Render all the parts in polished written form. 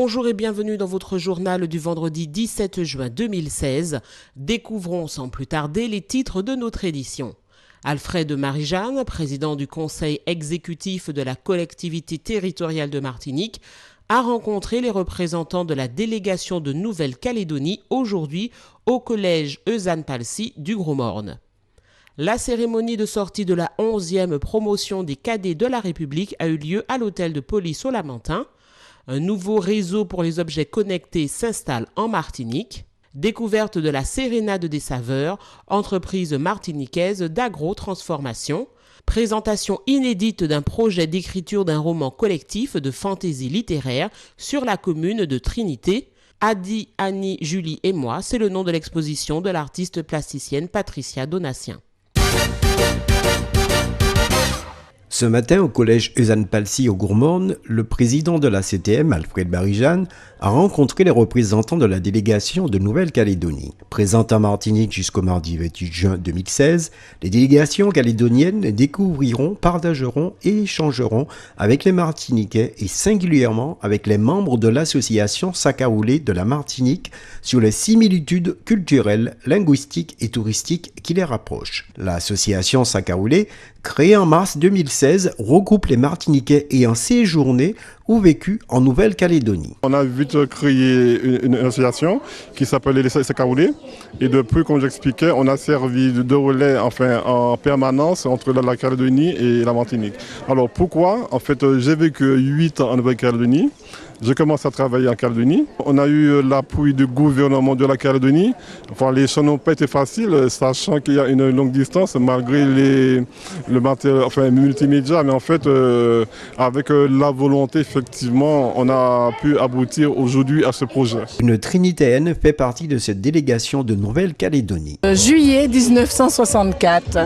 Bonjour et bienvenue dans votre journal du vendredi 17 juin 2016. Découvrons sans plus tarder les titres de notre édition. Alfred Marie-Jeanne, président du conseil exécutif de la collectivité territoriale de Martinique, a rencontré les représentants de la délégation de Nouvelle-Calédonie aujourd'hui au collège Eusanne Palsy du Gros Morne. La cérémonie de sortie de la 11e promotion des cadets de la République a eu lieu à l'hôtel de police au Lamentin. Un nouveau réseau pour les objets connectés s'installe en Martinique. Découverte de la Sérénade des Saveurs, entreprise martiniquaise d'agro-transformation. Présentation inédite d'un projet d'écriture d'un roman collectif de fantaisie littéraire sur la commune de Trinité. Adi, Annie, Julie et moi, c'est le nom de l'exposition de l'artiste plasticienne Patricia Donatien. Ce matin, au collège Eusanne Palsy au Gros Morne, le président de la CTM, Alfred Marie-Jeanne, a rencontré les représentants de la délégation de Nouvelle-Calédonie. Présente en Martinique jusqu'au mardi 28 juin 2016, les délégations calédoniennes découvriront, partageront et échangeront avec les Martiniquais et singulièrement avec les membres de l'association Sakaoulé de la Martinique sur les similitudes culturelles, linguistiques et touristiques qui les rapprochent. L'association Sakaoulé, créée en mars 2016, regroupe les Martiniquais ayant séjourné ou vécu en Nouvelle-Calédonie. On a vite créé une association qui s'appelle les Sakaoulé et depuis, comme j'expliquais, on a servi de relais en permanence entre la Calédonie et la Martinique. Alors pourquoi? En fait, j'ai vécu 8 ans en Nouvelle-Calédonie. J'ai commencé à travailler en Calédonie. On a eu l'appui du gouvernement de la Calédonie. Enfin, les choses n'ont pas été faciles, sachant qu'il y a une longue distance, malgré le matériel, multimédia. Mais en fait, avec la volonté, effectivement, on a pu aboutir aujourd'hui à ce projet. Une Trinitéenne fait partie de cette délégation de Nouvelle-Calédonie. Juillet 1964.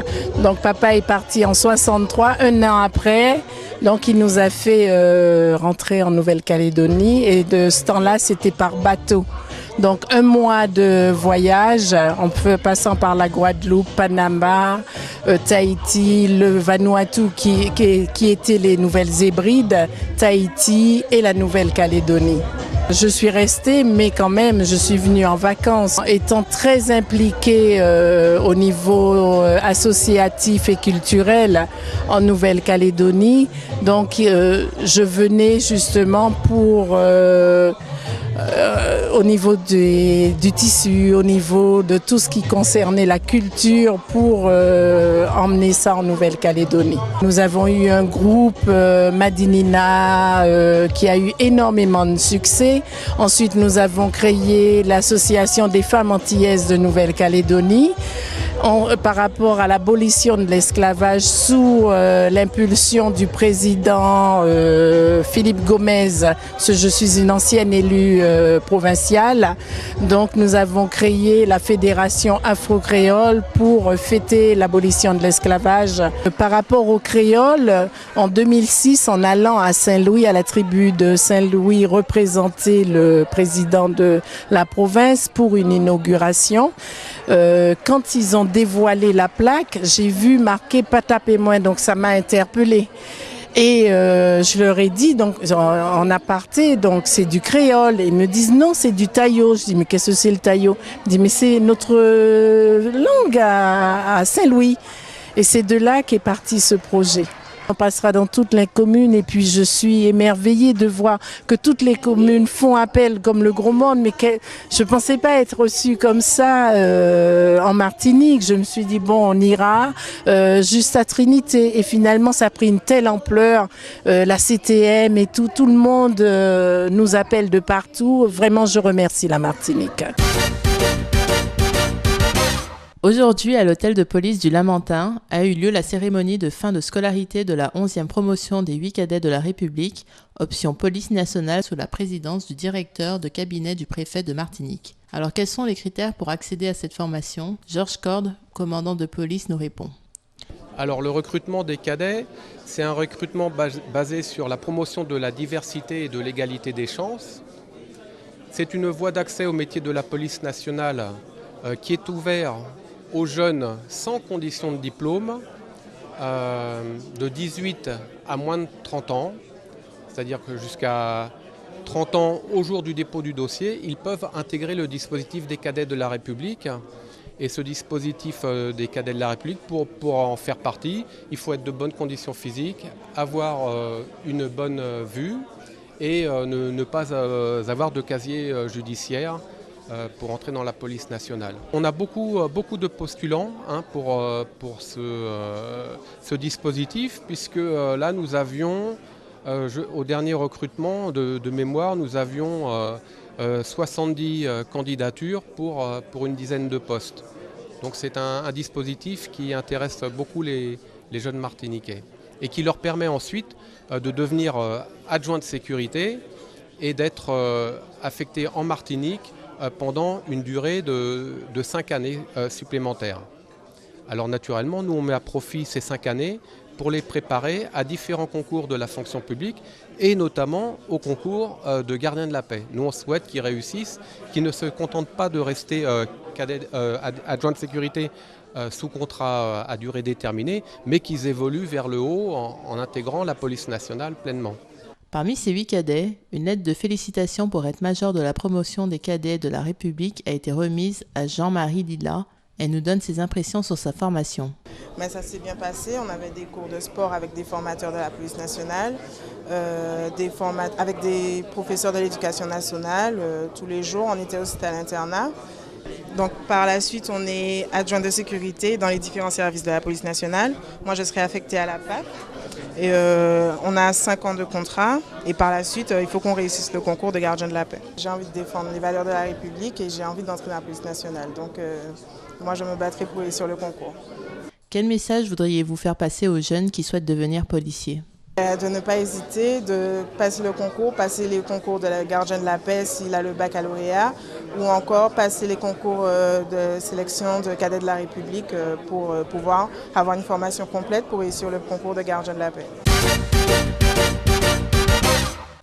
Donc papa est parti en 63, un an après. Donc il nous a fait rentrer en Nouvelle-Calédonie et de ce temps-là c'était par bateau. Donc un mois de voyage, on peut passant par la Guadeloupe, Panama, Tahiti, le Vanuatu qui étaient les Nouvelles Hébrides, Tahiti et la Nouvelle-Calédonie. Je suis restée, mais quand même, je suis venue en vacances. Étant très impliquée au niveau associatif et culturel en Nouvelle-Calédonie, donc je venais justement pour... au niveau du tissu, au niveau de tout ce qui concernait la culture pour emmener ça en Nouvelle-Calédonie. Nous avons eu un groupe Madinina qui a eu énormément de succès. Ensuite, nous avons créé l'association des femmes antillaises de Nouvelle-Calédonie. Par rapport à l'abolition de l'esclavage sous l'impulsion du président Philippe Gomez, je suis une ancienne élue provinciale, donc nous avons créé la fédération afro-créole pour fêter l'abolition de l'esclavage. Par rapport aux créoles, en 2006, en allant à Saint-Louis, à la tribu de Saint-Louis, représenter le président de la province pour une inauguration, quand ils ont dévoilé la plaque, j'ai vu marqué Patapémoin, donc ça m'a interpellée. Et je leur ai dit, donc en aparté, donc c'est du créole. Et ils me disent non, c'est du taillot. Je dis mais qu'est-ce que c'est le taillot? Je dis mais c'est notre langue à Saint-Louis. Et c'est de là qu'est parti ce projet. On passera dans toutes les communes et puis je suis émerveillée de voir que toutes les communes font appel comme le Gros Morne, mais je ne pensais pas être reçue comme ça en Martinique. Je me suis dit bon, on ira juste à Trinité et finalement ça a pris une telle ampleur, la CTM et tout le monde nous appelle de partout. Vraiment, je remercie la Martinique. Aujourd'hui, à l'hôtel de police du Lamentin, a eu lieu la cérémonie de fin de scolarité de la 11e promotion des 8 cadets de la République, option police nationale sous la présidence du directeur de cabinet du préfet de Martinique. Alors quels sont les critères pour accéder à cette formation? Georges Corde, commandant de police, nous répond. Alors le recrutement des cadets, c'est un recrutement basé sur la promotion de la diversité et de l'égalité des chances. C'est une voie d'accès au métier de la police nationale qui est ouverte aux jeunes sans condition de diplôme, de 18 à moins de 30 ans, c'est-à-dire que jusqu'à 30 ans au jour du dépôt du dossier, ils peuvent intégrer le dispositif des cadets de la République. Et ce dispositif des cadets de la République, pour en faire partie, il faut être de bonnes conditions physiques, avoir une bonne vue et ne pas avoir de casier judiciaire pour entrer dans la police nationale. On a beaucoup de postulants pour ce dispositif, puisque là nous avions, au dernier recrutement de mémoire, nous avions 70 candidatures pour une dizaine de postes. Donc c'est un dispositif qui intéresse beaucoup les jeunes Martiniquais et qui leur permet ensuite de devenir adjoints de sécurité et d'être affectés en Martinique pendant une durée de 5 années supplémentaires. Alors naturellement, nous on met à profit ces 5 années pour les préparer à différents concours de la fonction publique et notamment au concours de gardien de la paix. Nous on souhaite qu'ils réussissent, qu'ils ne se contentent pas de rester adjoints de sécurité sous contrat à durée déterminée, mais qu'ils évoluent vers le haut en intégrant la police nationale pleinement. Parmi ces 8 cadets, une lettre de félicitations pour être major de la promotion des cadets de la République a été remise à Jean-Marie Lila. Elle nous donne ses impressions sur sa formation. Mais ça s'est bien passé. On avait des cours de sport avec des formateurs de la police nationale, avec des professeurs de l'éducation nationale. Tous les jours, on était aussi à l'internat. Donc par la suite, on est adjoint de sécurité dans les différents services de la police nationale. Moi, je serai affectée à la PAC. Et on a 5 ans de contrat. Et par la suite, il faut qu'on réussisse le concours de gardien de la paix. J'ai envie de défendre les valeurs de la République et j'ai envie d'entrer dans la police nationale. Donc moi, je me battrai pour réussir le concours. Quel message voudriez-vous faire passer aux jeunes qui souhaitent devenir policiers ? De ne pas hésiter, de passer le concours, passer les concours de la gardien de la paix s'il a le baccalauréat, ou encore passer les concours de sélection de cadets de la République pour pouvoir avoir une formation complète pour réussir le concours de gardien de la paix.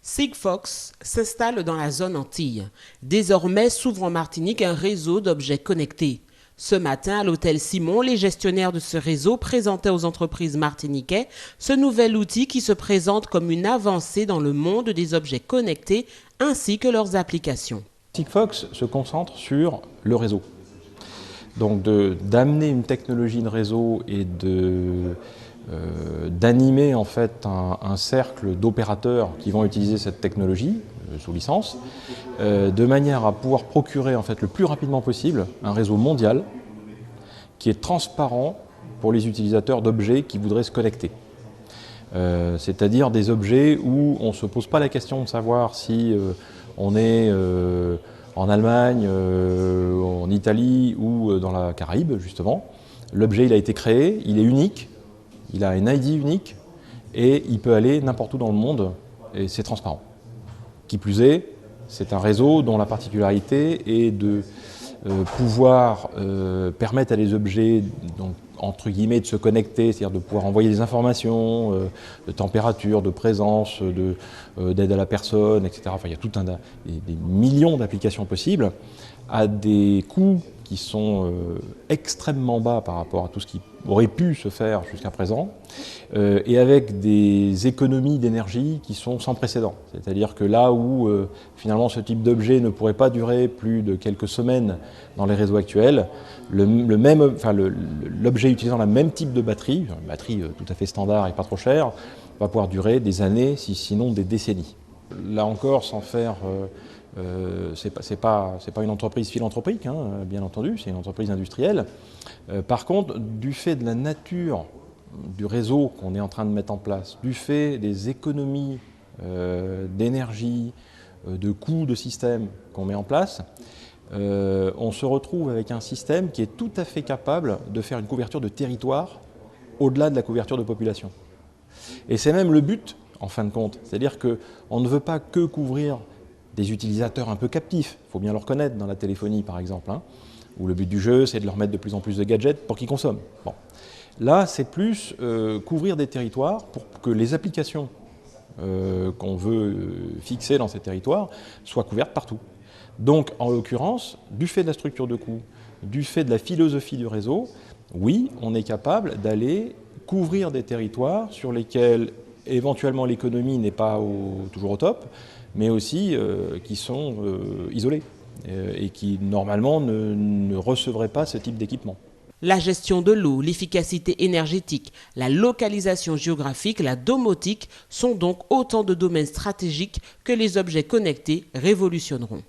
Sigfox s'installe dans la zone Antilles. Désormais s'ouvre en Martinique un réseau d'objets connectés. Ce matin, à l'hôtel Simon, les gestionnaires de ce réseau présentaient aux entreprises martiniquais ce nouvel outil qui se présente comme une avancée dans le monde des objets connectés ainsi que leurs applications. Sigfox se concentre sur le réseau. Donc d'amener une technologie de réseau et d'animer en fait un cercle d'opérateurs qui vont utiliser cette technologie sous licence, de manière à pouvoir procurer en fait le plus rapidement possible un réseau mondial qui est transparent pour les utilisateurs d'objets qui voudraient se connecter. C'est-à-dire des objets où on ne se pose pas la question de savoir si on est en Allemagne, en Italie ou dans la Caraïbe justement. L'objet il a été créé, il est unique, il a une ID unique et il peut aller n'importe où dans le monde et c'est transparent. Qui plus est, c'est un réseau dont la particularité est de pouvoir permettre à des objets, donc, entre guillemets, de se connecter, c'est-à-dire de pouvoir envoyer des informations de température, de présence, d'aide à la personne, etc. Enfin, il y a des millions d'applications possibles à des coûts qui sont extrêmement bas par rapport à tout ce qui aurait pu se faire jusqu'à présent, et avec des économies d'énergie qui sont sans précédent. C'est-à-dire que là où finalement ce type d'objet ne pourrait pas durer plus de quelques semaines dans les réseaux actuels, l'objet utilisant le même type de batterie, une batterie tout à fait standard et pas trop chère, va pouvoir durer des années, sinon des décennies. Là encore, sans faire... c'est pas une entreprise philanthropique, hein, bien entendu, c'est une entreprise industrielle. Par contre, du fait de la nature du réseau qu'on est en train de mettre en place, du fait des économies d'énergie, de coûts de système qu'on met en place, on se retrouve avec un système qui est tout à fait capable de faire une couverture de territoire au-delà de la couverture de population. Et c'est même le but, en fin de compte. C'est-à-dire qu'on ne veut pas que couvrir des utilisateurs un peu captifs, il faut bien le reconnaître dans la téléphonie par exemple, hein, où le but du jeu c'est de leur mettre de plus en plus de gadgets pour qu'ils consomment. Bon. Là c'est plus couvrir des territoires pour que les applications qu'on veut fixer dans ces territoires soient couvertes partout. Donc en l'occurrence, du fait de la structure de coût, du fait de la philosophie du réseau, oui, on est capable d'aller couvrir des territoires sur lesquels éventuellement l'économie n'est pas toujours au top, mais aussi qui sont isolés et qui normalement ne recevraient pas ce type d'équipement. La gestion de l'eau, l'efficacité énergétique, la localisation géographique, la domotique sont donc autant de domaines stratégiques que les objets connectés révolutionneront.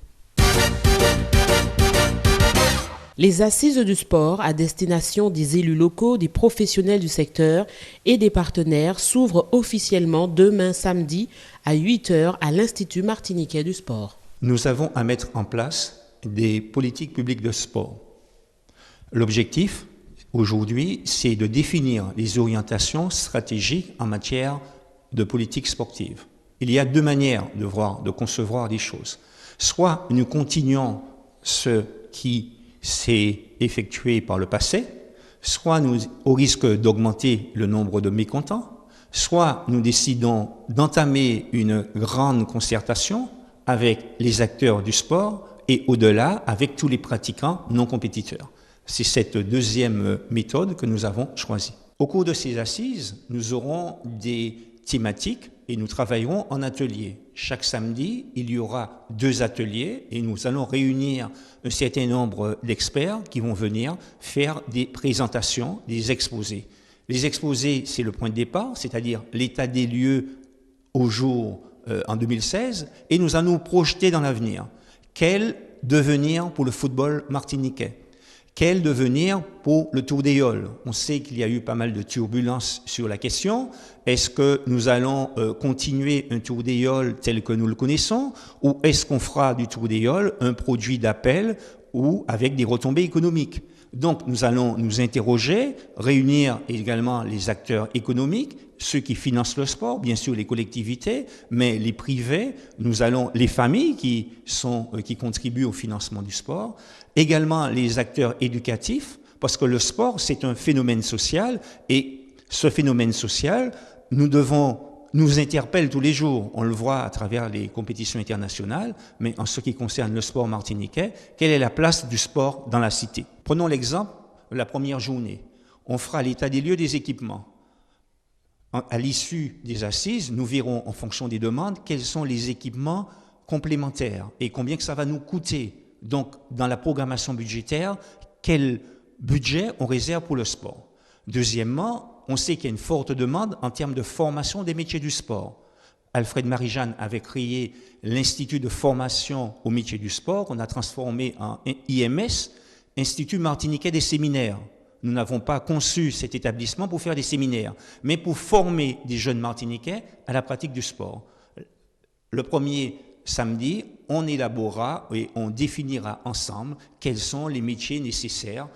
Les assises du sport à destination des élus locaux, des professionnels du secteur et des partenaires s'ouvrent officiellement demain samedi à 8h à l'Institut martiniquais du sport. Nous avons à mettre en place des politiques publiques de sport. L'objectif, aujourd'hui, c'est de définir les orientations stratégiques en matière de politique sportive. Il y a deux manières de concevoir les choses. Soit nous continuons ce qui s'est effectué par le passé, soit nous, au risque d'augmenter le nombre de mécontents, soit nous décidons d'entamer une grande concertation avec les acteurs du sport et au-delà avec tous les pratiquants non compétiteurs. C'est cette deuxième méthode que nous avons choisie. Au cours de ces assises, nous aurons des thématiques et nous travaillerons en atelier. Chaque samedi, il y aura 2 ateliers et nous allons réunir un certain nombre d'experts qui vont venir faire des présentations, des exposés. Les exposés, c'est le point de départ, c'est-à-dire l'état des lieux au jour en 2016, et nous allons nous projeter dans l'avenir. Quel devenir pour le football martiniquais? Quel devenir pour le Tour d'Éole? On sait qu'il y a eu pas mal de turbulences sur la question. Est-ce que nous allons continuer un Tour d'Éole tel que nous le connaissons, ou est-ce qu'on fera du Tour d'Éole un produit d'appel ou avec des retombées économiques? Donc nous allons nous interroger, réunir également les acteurs économiques, ceux qui financent le sport, bien sûr les collectivités, mais les privés, nous allons les familles qui contribuent au financement du sport, également les acteurs éducatifs, parce que le sport c'est un phénomène social et ce phénomène social, nous interpelle tous les jours. On le voit à travers les compétitions internationales, mais en ce qui concerne le sport martiniquais, quelle est la place du sport dans la cité? Prenons l'exemple de la première journée. On fera l'état des lieux des équipements. À l'issue des assises, nous verrons en fonction des demandes quels sont les équipements complémentaires et combien que ça va nous coûter. Donc, dans la programmation budgétaire, quel budget on réserve pour le sport? Deuxièmement, on sait qu'il y a une forte demande en termes de formation des métiers du sport. Alfred Marie-Jeanne avait créé l'Institut de formation aux métiers du sport, qu'on a transformé en IMS, Institut martiniquais des séminaires. Nous n'avons pas conçu cet établissement pour faire des séminaires, mais pour former des jeunes martiniquais à la pratique du sport. Le premier samedi, on élaborera et on définira ensemble quels sont les métiers nécessaires,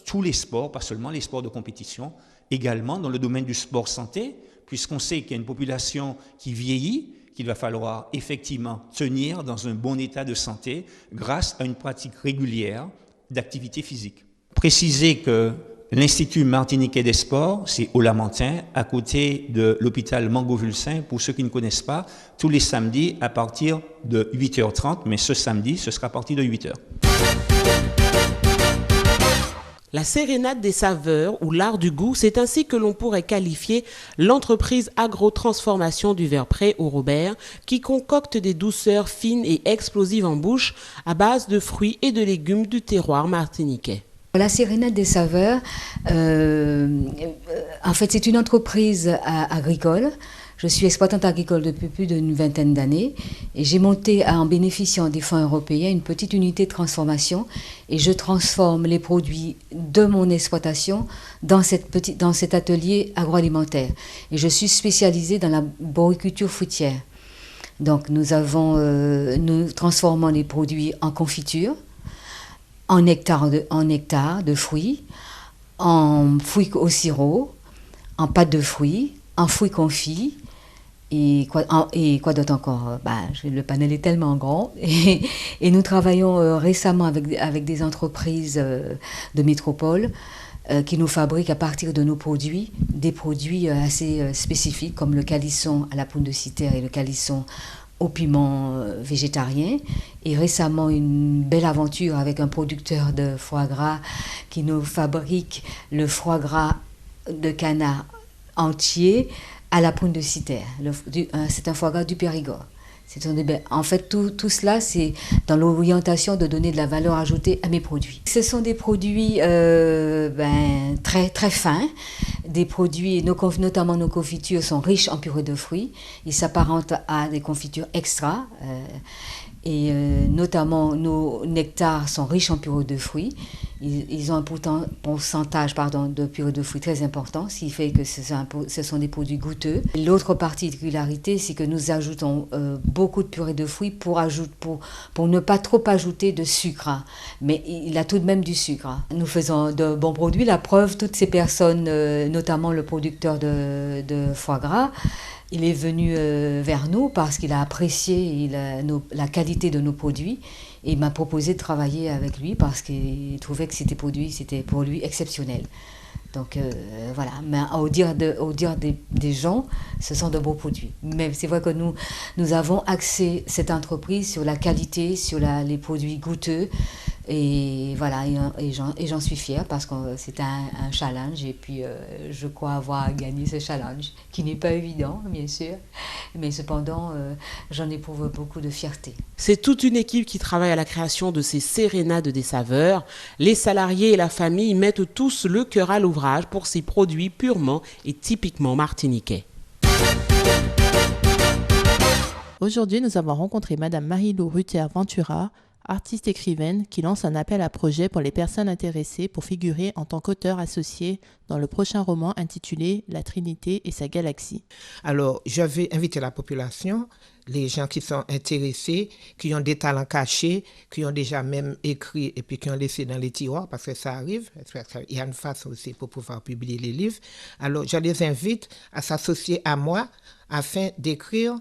tous les sports, pas seulement les sports de compétition, également dans le domaine du sport santé, puisqu'on sait qu'il y a une population qui vieillit, qu'il va falloir effectivement tenir dans un bon état de santé grâce à une pratique régulière d'activité physique. Préciser que l'Institut martiniquais des sports, c'est au Lamentin, à côté de l'hôpital Mangovulsin, pour ceux qui ne connaissent pas, tous les samedis à partir de 8h30, mais ce samedi, ce sera à partir de 8h. La sérénade des saveurs ou l'art du goût, c'est ainsi que l'on pourrait qualifier l'entreprise agro-transformation du Ver Pré au Robert qui concocte des douceurs fines et explosives en bouche à base de fruits et de légumes du terroir martiniquais. La sérénade des saveurs, en fait, c'est une entreprise agricole. Je suis exploitante agricole depuis plus d'une vingtaine d'années et j'ai monté, en bénéficiant des fonds européens, une petite unité de transformation et je transforme les produits de mon exploitation dans cet atelier agroalimentaire. Et je suis spécialisée dans la boriculture fruitière. Donc nous transformons les produits en confiture, en nectar de fruits, en fruits au sirop, en pâte de fruits, en fruits confits. Et quoi d'autre encore? Le panel est tellement grand. Et nous travaillons récemment avec des entreprises de métropole qui nous fabriquent à partir de nos produits, des produits assez spécifiques comme le calisson à la poudre de citerre et le calisson au piment végétarien. Et récemment, une belle aventure avec un producteur de foie gras qui nous fabrique le foie gras de canard entier à la pointe de Citer. C'est un foie gras du Périgord. En fait, tout cela, c'est dans l'orientation de donner de la valeur ajoutée à mes produits. Ce sont des produits très, très fins. Des produits, notamment nos confitures, sont riches en purée de fruits. Ils s'apparentent à des confitures extra. Et notamment, nos nectars sont riches en purée de fruits. Ils ont un pourcentage de purée de fruits très important, ce qui fait que ce sont des produits goûteux. L'autre particularité, c'est que nous ajoutons beaucoup de purée de fruits pour ne pas trop ajouter de sucre. Mais il a tout de même du sucre. Nous faisons de bons produits. La preuve, toutes ces personnes, notamment le producteur de foie gras, il est venu vers nous parce qu'il a apprécié la qualité de nos produits et il m'a proposé de travailler avec lui parce qu'il trouvait que c'était pour lui exceptionnel. Donc voilà, mais au dire des gens, ce sont de beaux produits. Mais c'est vrai que nous avons axé cette entreprise sur la qualité, sur les produits goûteux. Et voilà, et j'en suis fière parce que c'est un challenge et puis je crois avoir gagné ce challenge qui n'est pas évident, bien sûr, mais cependant j'en éprouve beaucoup de fierté. C'est toute une équipe qui travaille à la création de ces sérénades des saveurs. Les salariés et la famille mettent tous le cœur à l'ouvrage pour ces produits purement et typiquement martiniquais. Aujourd'hui, nous avons rencontré Madame Marie-Lou Ruther-Ventura, artiste écrivaine qui lance un appel à projet pour les personnes intéressées pour figurer en tant qu'auteur associé dans le prochain roman intitulé La Trinité et sa galaxie. Alors, je vais inviter la population, les gens qui sont intéressés, qui ont des talents cachés, qui ont déjà même écrit et puis qui ont laissé dans les tiroirs, parce que ça arrive, il y a une façon aussi pour pouvoir publier les livres. Alors, je les invite à s'associer à moi afin d'écrire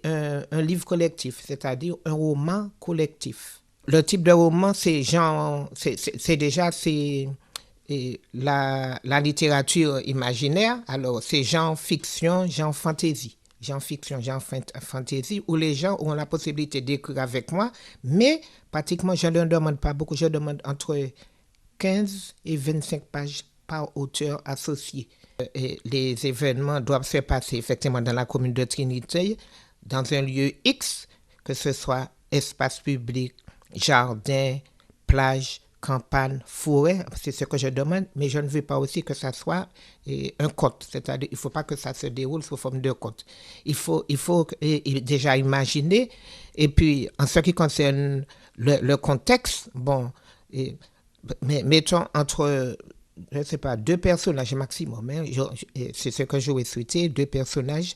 un livre collectif, c'est-à-dire un roman collectif. Le type de roman, c'est la littérature imaginaire. Alors, c'est genre fiction, genre fantaisie. Genre fiction, genre fantaisie, où les gens ont la possibilité d'écrire avec moi, mais pratiquement, je ne leur demande pas beaucoup, je demande entre 15 et 25 pages par auteur associé. Et les événements doivent se passer effectivement dans la commune de Trinité, dans un lieu X, que ce soit espace public, jardin, plage, campagne, forêt, c'est ce que je demande, mais je ne veux pas aussi que ça soit un conte, c'est-à-dire il ne faut pas que ça se déroule sous forme de conte. Il faut déjà imaginer, et puis en ce qui concerne le contexte, mais mettons entre, je ne sais pas, 2 personnages maximum, c'est ce que j'aurais souhaité, 2 personnages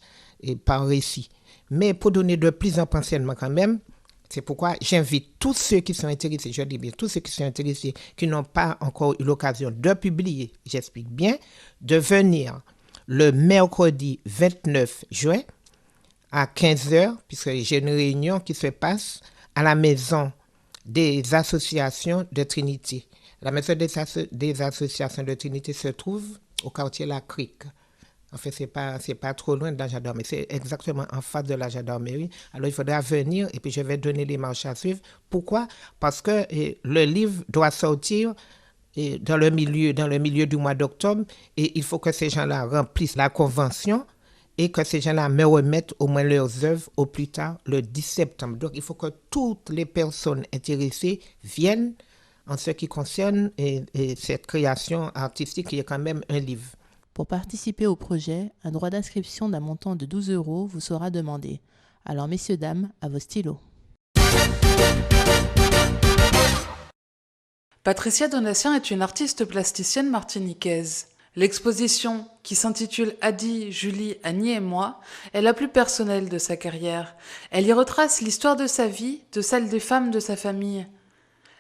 par récit. Mais pour donner de plus en enseignement quand même, c'est pourquoi j'invite tous ceux qui sont intéressés, je dis bien tous ceux qui sont intéressés, qui n'ont pas encore eu l'occasion de publier, j'explique bien, de venir le mercredi 29 juin à 15h, puisque j'ai une réunion qui se passe à la maison des associations de Trinité. La maison des associations de Trinité se trouve au quartier La Crique. En fait, c'est pas trop loin de la gendarmerie, c'est exactement en face de la gendarmerie. Alors, il faudra venir et puis je vais donner les marches à suivre. Pourquoi? Parce que le livre doit sortir dans le milieu du mois d'octobre et il faut que ces gens-là remplissent la convention et que ces gens-là me remettent au moins leurs œuvres au plus tard le 10 septembre. Donc, il faut que toutes les personnes intéressées viennent en ce qui concerne cette création artistique qui est quand même un livre. Pour participer au projet, un droit d'inscription d'un montant de 12 € vous sera demandé. Alors messieurs, dames, à vos stylos. Patricia Donatien est une artiste plasticienne martiniquaise. L'exposition, qui s'intitule Adi, Julie, Annie et moi, est la plus personnelle de sa carrière. Elle y retrace l'histoire de sa vie, de celle des femmes de sa famille.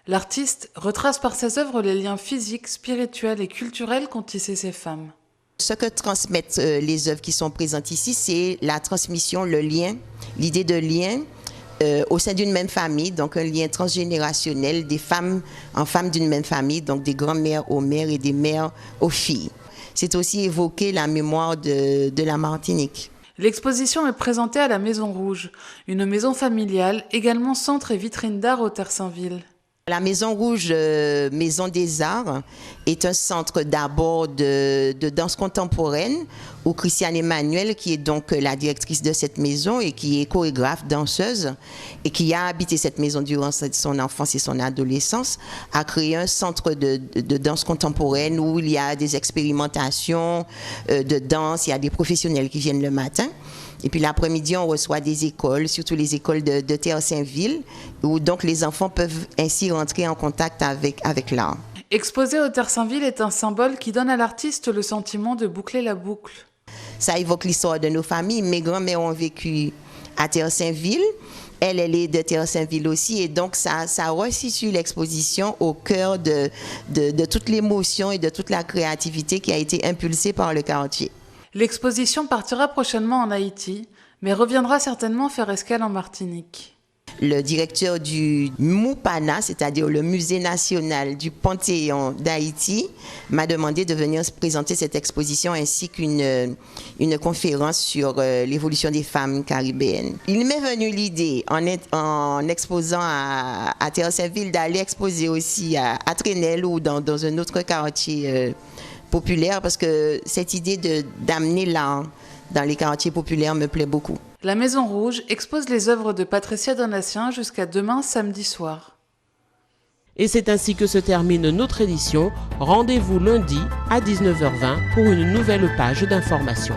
L'artiste retrace par ses œuvres les liens physiques, spirituels et culturels qu'ont tissés ces femmes. Ce que transmettent les œuvres qui sont présentes ici, c'est la transmission, le lien, l'idée de lien au sein d'une même famille, donc un lien transgénérationnel des femmes en femmes d'une même famille, donc des grands-mères aux mères et des mères aux filles. C'est aussi évoquer la mémoire de la Martinique. L'exposition est présentée à la Maison Rouge, une maison familiale, également centre et vitrine d'art au Terre-Saint-Ville. La Maison Rouge, Maison des Arts, est un centre d'abord de danse contemporaine où Christiane Emmanuel, qui est donc la directrice de cette maison et qui est chorégraphe, danseuse, et qui a habité cette maison durant son enfance et son adolescence, a créé un centre de danse contemporaine où il y a des expérimentations de danse, il y a des professionnels qui viennent le matin. Et puis l'après-midi, on reçoit des écoles, surtout les écoles de Terre-Saint-Ville, où donc les enfants peuvent ainsi rentrer en contact avec l'art. Exposer au Terre-Saint-Ville est un symbole qui donne à l'artiste le sentiment de boucler la boucle. Ça évoque l'histoire de nos familles. Mes grands-mères ont vécu à Terre-Saint-Ville. Elle est de Terre-Saint-Ville aussi. Et donc, ça resitue l'exposition au cœur de toute l'émotion et de toute la créativité qui a été impulsée par le quartier. L'exposition partira prochainement en Haïti, mais reviendra certainement faire escale en Martinique. Le directeur du MUPANA, c'est-à-dire le Musée national du Panthéon d'Haïti, m'a demandé de venir présenter cette exposition ainsi qu'une conférence sur l'évolution des femmes caribéennes. Il m'est venu l'idée, en exposant à Terre-Saint-Ville, d'aller exposer aussi à Trenel ou dans un autre quartier populaire, parce que cette idée d'amener l'art dans les quartiers populaires me plaît beaucoup. La Maison Rouge expose les œuvres de Patricia Donatien jusqu'à demain samedi soir. Et c'est ainsi que se termine notre édition. Rendez-vous lundi à 19h20 pour une nouvelle page d'information.